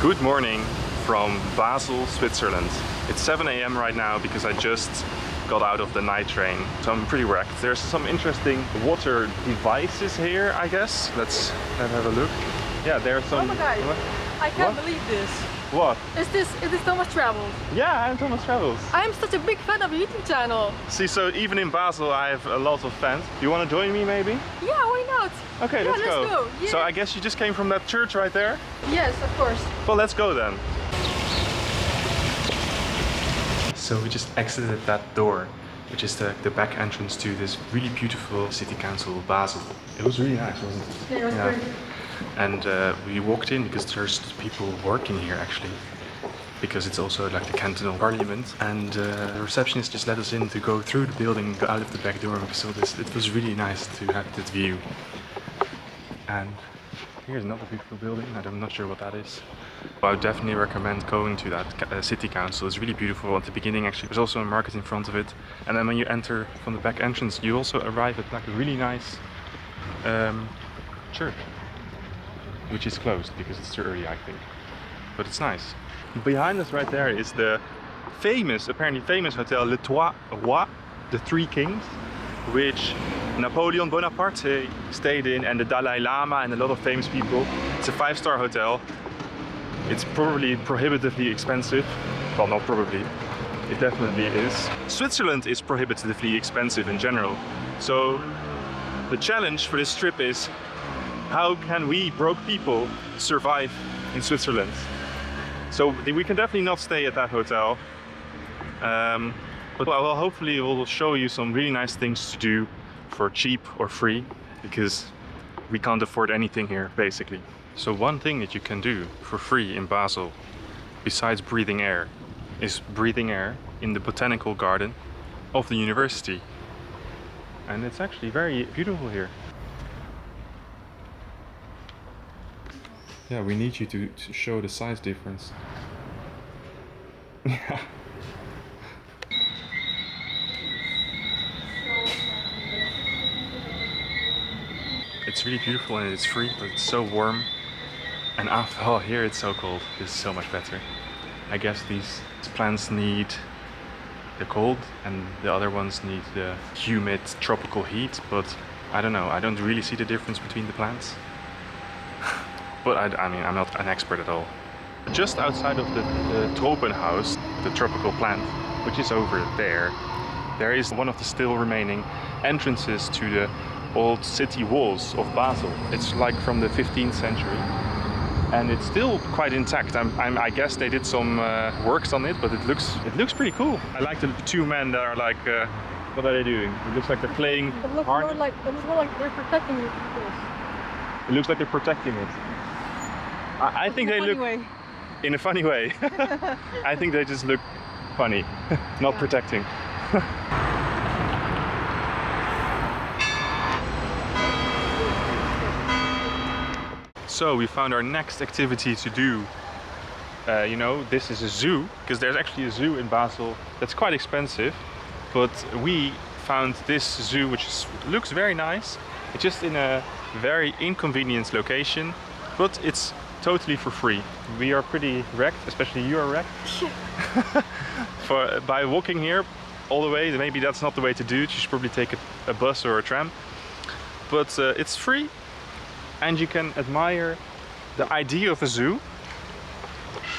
Good morning from Basel, Switzerland. It's 7 a.m. right now because I just got out of the night train, so I'm pretty wrecked. There's some interesting water devices here, I guess. Let's have a look. Yeah, there's some... Oh my god, I can't believe this. What? Is this Thomas Travels? Yeah, I'm Thomas Travels. I'm such a big fan of your YouTube channel. See, so even in Basel I have a lot of fans. Do you want to join me maybe? Yeah, why not? Okay, yeah, let's go. Yeah. So I guess you just came from that church right there? Yes, of course. Well, let's go then. So we just exited that door, which is the back entrance to this really beautiful city council of Basel. It was really nice, wasn't it? Yeah, it was great. And we walked in because there's people working here actually, because it's also like the cantonal parliament. And the receptionist just let us in to go through the building, go out of the back door. So it was really nice to have that view. And here's another beautiful building. I'm not sure what that is. I would definitely recommend going to that city council. It's really beautiful. At the beginning actually there's also a market in front of it. And then when you enter from the back entrance you also arrive at like a really nice church, which is closed because it's too early, I think. But it's nice. Behind us right there is the apparently famous hotel Le Trois Rois, the Three Kings, which Napoleon Bonaparte stayed in, and the Dalai Lama and a lot of famous people. It's a 5-star hotel. It's probably prohibitively expensive. Well, not probably. It definitely is. Switzerland is prohibitively expensive in general. So the challenge for this trip is, how can we broke people survive in Switzerland? So we can definitely not stay at that hotel. But well, hopefully we'll show you some really nice things to do for cheap or free, because we can't afford anything here basically. So one thing that you can do for free in Basel, besides breathing air, is breathing air in the botanical garden of the university. And it's actually very beautiful here. Yeah, we need you to show the size difference. Yeah. It's really beautiful and it's free, but it's so warm. And oh, here it's so cold. This is so much better. I guess these plants need the cold and the other ones need the humid tropical heat, but I don't know. I don't really see the difference between the plants. But I mean, I'm not an expert at all. Just outside of the Tropenhaus, the tropical plant, which is over there is one of the still remaining entrances to the old city walls of Basel. It's like from the 15th century. And it's still quite intact. I guess they did some works on it, but it looks pretty cool. I like the two men that are like, what are they doing? It looks like they're playing. It looks more like they're protecting it. It looks like they're protecting it. I think they look in a funny way. I think they just look funny, not protecting. So we found our next activity to do. You know, this is a zoo, because there's actually a zoo in Basel that's quite expensive. But we found this zoo, which looks very nice. It's just in a very inconvenient location, but it's totally for free. We are pretty wrecked, especially you are wrecked. By walking here all the way. Maybe that's not the way to do it. You should probably take a bus or a tram. But it's free, and you can admire the idea of a zoo,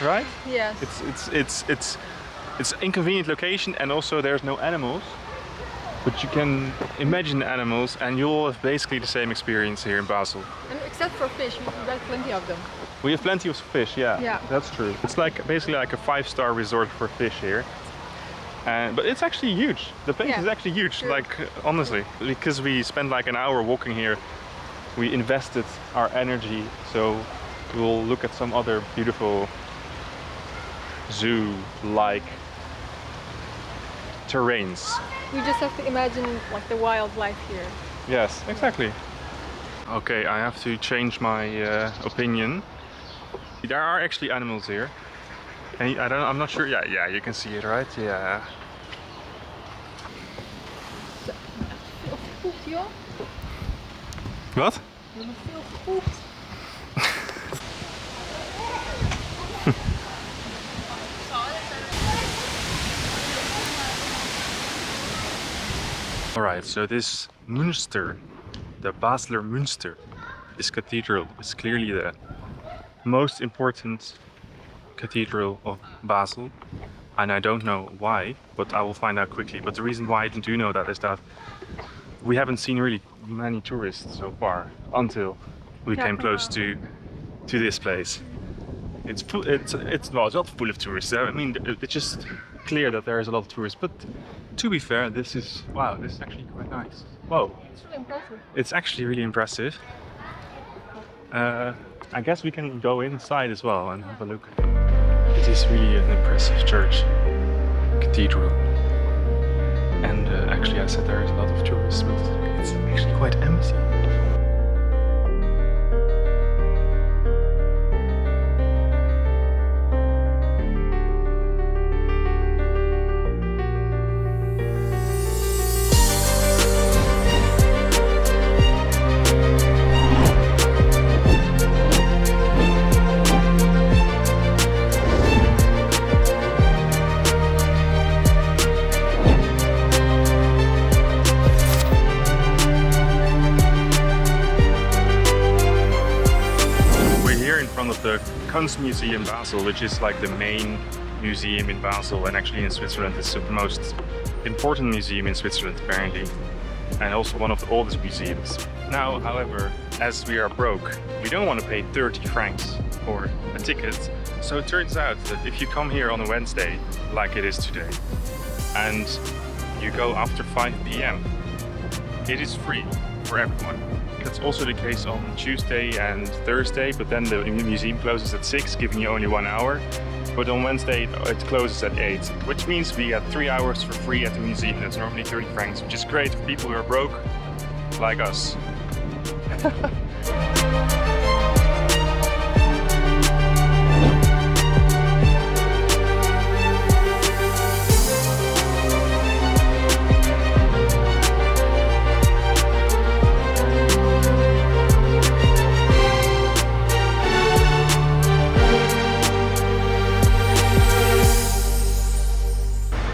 right? Yes. It's an inconvenient location, and also there's no animals. But you can imagine the animals, and you'll have basically the same experience here in Basel. And except for fish, we got plenty of them. We have plenty of fish, yeah. That's true. It's like basically like a 5-star resort for fish here. But it's actually huge. The place is actually huge, true. like honestly. Because we spent like an hour walking here, we invested our energy, so we'll look at some other beautiful zoo-like terrains. We just have to imagine like the wildlife here. Yes, exactly. Okay, I have to change my opinion. There are actually animals here. And I'm not sure. Yeah, you can see it, right? Yeah. Wat? Alright, so this Münster, the Basler Münster, this cathedral is clearly the most important cathedral of Basel. And I don't know why, but I will find out quickly. But the reason why I do know that is that we haven't seen really many tourists so far until we came close to this place. It's well, it's not full of tourists. I mean, it's just clear that there is a lot of tourists. But to be fair, this is actually quite nice. Whoa, It's really impressive. it's actually really impressive. I guess we can go inside as well and have a look. It is really an impressive church, cathedral. And actually I said there is a lot of tourists, but it's actually quite empty. Of the Kunstmuseum Basel, which is like the main museum in Basel, and actually in Switzerland it's the most important museum in Switzerland apparently, and also one of the oldest museums. Now, however, as we are broke, we don't want to pay 30 francs for a ticket, so it turns out that if you come here on a Wednesday, like it is today, and you go after 5 p.m, it is free for everyone. That's also the case on Tuesday and Thursday, but then the museum closes at 6, giving you only 1 hour. But on Wednesday it closes at 8, which means we get 3 hours for free at the museum. That's normally 30 francs, which is great for people who are broke, like us.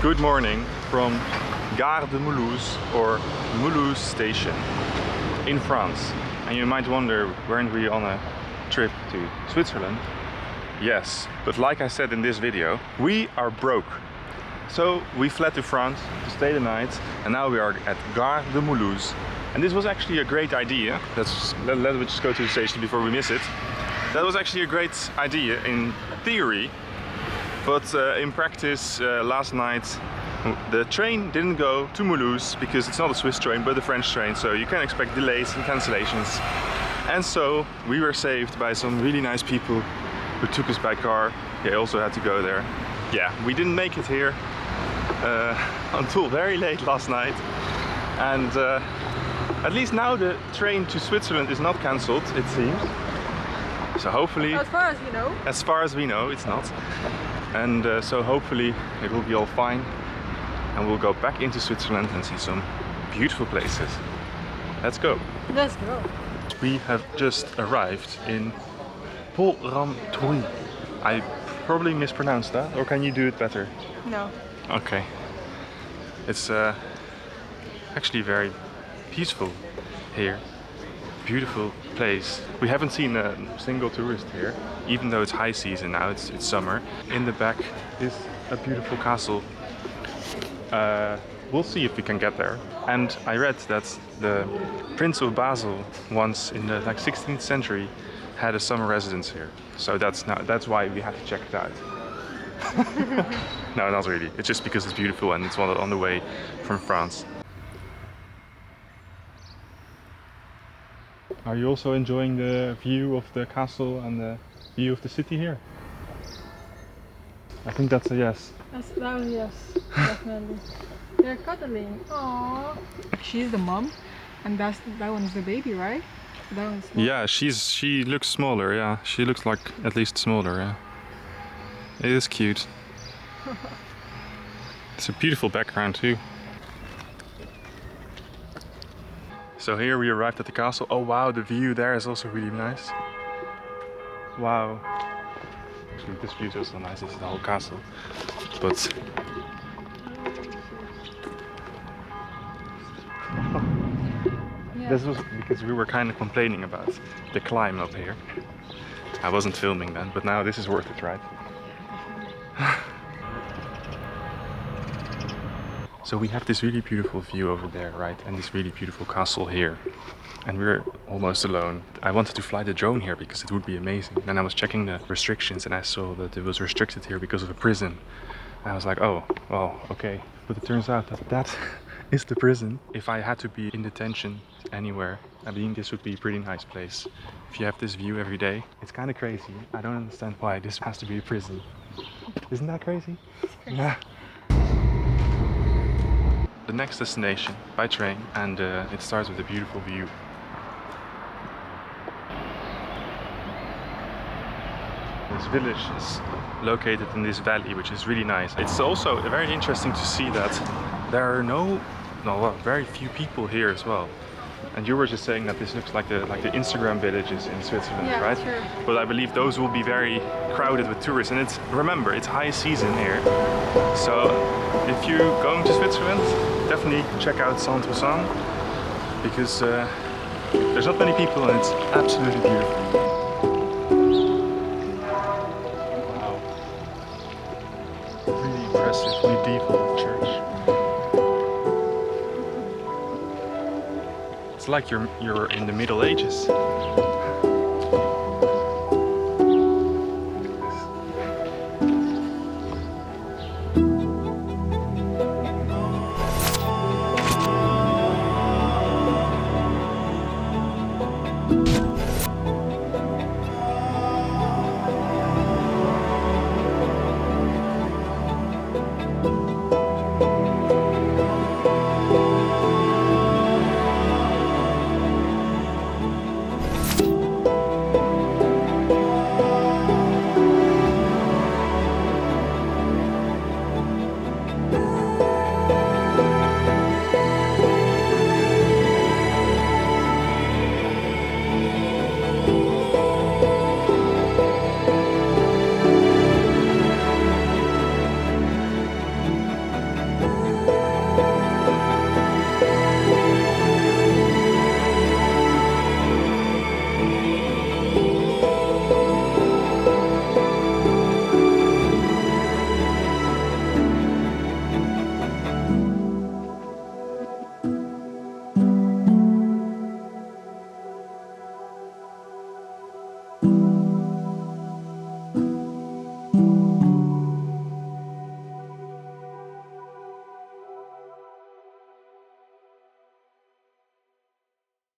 Good morning from Gare de Mulhouse, or Mulhouse station in France. And you might wonder, weren't we on a trip to Switzerland? Yes, but like I said in this video, we are broke. So we fled to France to stay the night, and now we are at Gare de Mulhouse. And this was actually a great idea. Let's just go to the station before we miss it. That was actually a great idea in theory. But in practice, last night the train didn't go to Mulhouse because it's not a Swiss train but a French train, so you can expect delays and cancellations. And so we were saved by some really nice people who took us by car. They also had to go there. Yeah, we didn't make it here until very late last night. And at least now the train to Switzerland is not cancelled, it seems. So hopefully, As far as you know. as far as we know, it's not. And so hopefully it will be all fine, and we'll go back into Switzerland and see some beautiful places. Let's go. Let's go. We have just arrived in Porrentruy. I probably mispronounced that, or can you do it better? No. Okay. It's actually very peaceful here. Beautiful place. We haven't seen a single tourist here, even though it's high season now, it's summer. In the back is a beautiful castle. We'll see if we can get there. And I read that the Prince of Basel once in the 16th century had a summer residence here. So that's why we have to check it out. No, not really. It's just because it's beautiful and it's on the way from France. Are you also enjoying the view of the castle and the view of the city here? I think that's a yes. That was yes, definitely. They're cuddling. Aww. She's the mom, and that one's the baby, right? That one's small. Yeah, she looks smaller. Yeah, she looks like at least smaller. Yeah, it is cute. It's a beautiful background too. So here we arrived at the castle. Oh wow, the view there is also really nice. Wow. actually this view is also nice. This is the whole castle, but Yeah. this was because we were kind of complaining about the climb up here. I wasn't filming then, but now this is worth it, right? So we have this really beautiful view over there, right? And this really beautiful castle here. And we're almost alone. I wanted to fly the drone here because it would be amazing. Then I was checking the restrictions and I saw that it was restricted here because of a prison. And I was like, oh, well, okay. But it turns out that that is the prison. If I had to be in detention anywhere, I think this would be a pretty nice place. If you have this view every day, it's kind of crazy. I don't understand why this has to be a prison. Isn't that crazy? It's crazy. Yeah. The next destination by train, and it starts with a beautiful view. This village is located in this valley, which is really nice. It's also very interesting to see that there are very few people here as well. And you were just saying that this looks like the Instagram villages in Switzerland, Yeah, right? true. But I believe those will be very crowded with tourists. And remember, it's high season here. So if you're going to Switzerland, definitely check out Saint-Ouen because there's not many people and it's absolutely beautiful. Wow. Really impressive medieval church. It's like you're in the Middle Ages.